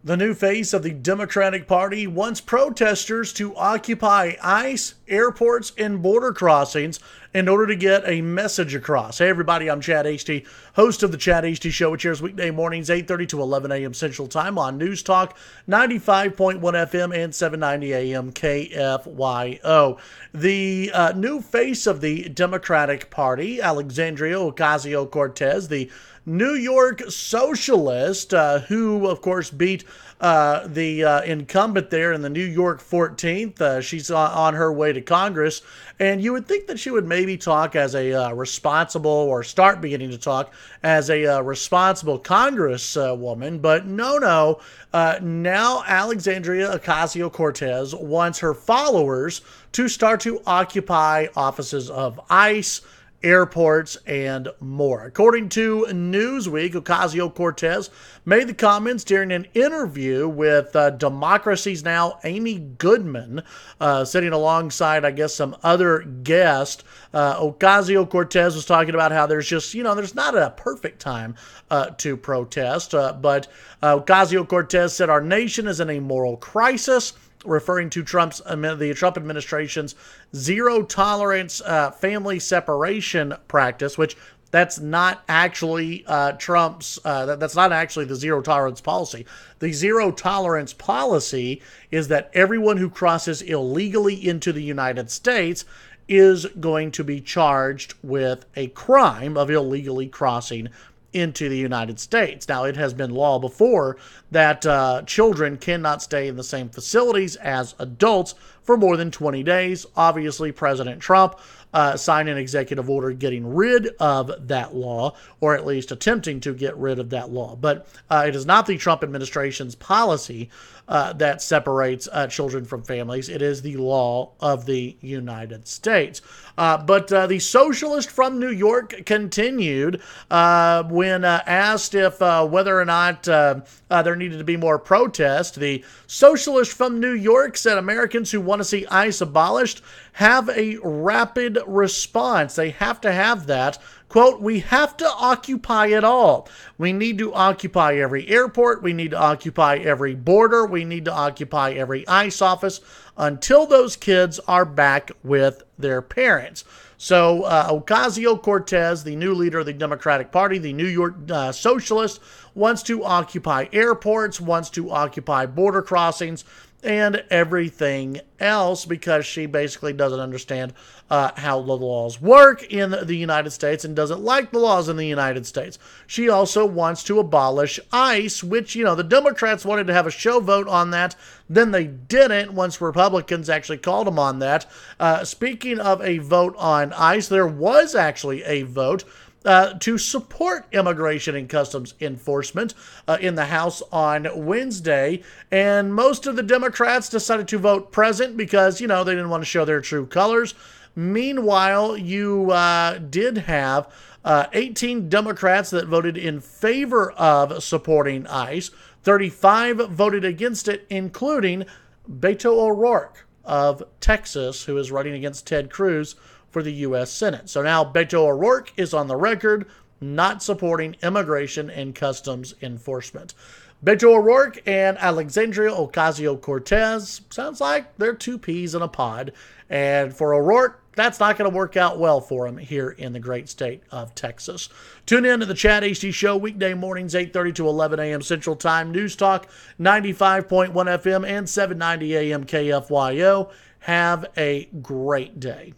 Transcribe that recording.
The new face of the Democratic Party wants protesters to occupy ICE, airports, and border crossings in order to get a message across. Hey everybody, I'm Chad Hasty, host of the Chad Hasty Show, which airs weekday mornings 8:30 to 11 a.m. Central Time on News Talk 95.1 FM and 790 AM KFYO. The new face of the Democratic Party, Alexandria Ocasio-Cortez, the New York socialist, who, of course, beat the incumbent there in the New York 14th. She's on her way to Congress, and you would think that she would maybe talk as a responsible, or start beginning to talk as a responsible Congresswoman, but no. Now Alexandria Ocasio-Cortez wants her followers to start to occupy offices of ICE, airports, and more. According to Newsweek, Ocasio-Cortez made the comments during an interview with Democracy's Now Amy Goodman, sitting alongside, I guess, some other guest. Ocasio-Cortez was talking about how there's just, there's not a perfect time to protest, but Ocasio-Cortez said our nation is in a moral crisis, referring to the Trump administration's zero tolerance family separation practice, which that's not actually Trump's. That's not actually the zero tolerance policy. The zero tolerance policy is that everyone who crosses illegally into the United States is going to be charged with a crime of illegally crossing into the United States. Now, it has been law before that children cannot stay in the same facilities as adults for more than 20 days. Obviously, President Trump signed an executive order getting rid of that law, or at least attempting to get rid of that law. But it is not the Trump administration's policy that separates children from families. It is the law of the United States. But the socialist from New York continued when asked if whether or not there needed to be more protest. The socialist from New York said Americans who want to see ICE abolished have a rapid response. They have to have that. Quote, we have to occupy it all. We need to occupy every airport. We need to occupy every border. We need to occupy every ICE office until those kids are back with their parents. So Ocasio-Cortez, the new leader of the Democratic Party, the New York socialist, wants to occupy airports, wants to occupy border crossings, and everything else, because she basically doesn't understand how the laws work in the United States and doesn't like the laws in the United States. She also wants to abolish ICE, which, the Democrats wanted to have a show vote on that. Then they didn't once Republicans actually called them on that. Speaking of a vote on ICE, there was actually a vote to support immigration and customs enforcement in the House on Wednesday. And most of the Democrats decided to vote present because, they didn't want to show their true colors. Meanwhile, you did have 18 Democrats that voted in favor of supporting ICE. 35 voted against it, including Beto O'Rourke of Texas, who is running against Ted Cruz for the U.S. Senate. So now Beto O'Rourke is on the record not supporting immigration and customs enforcement. Beto O'Rourke and Alexandria Ocasio-Cortez, sounds like they're two peas in a pod. And for O'Rourke, that's not going to work out well for him here in the great state of Texas. Tune in to the Chad Hasty Show weekday mornings 8:30 to 11 a.m. Central Time. News Talk 95.1 FM and 790 AM KFYO. Have a great day.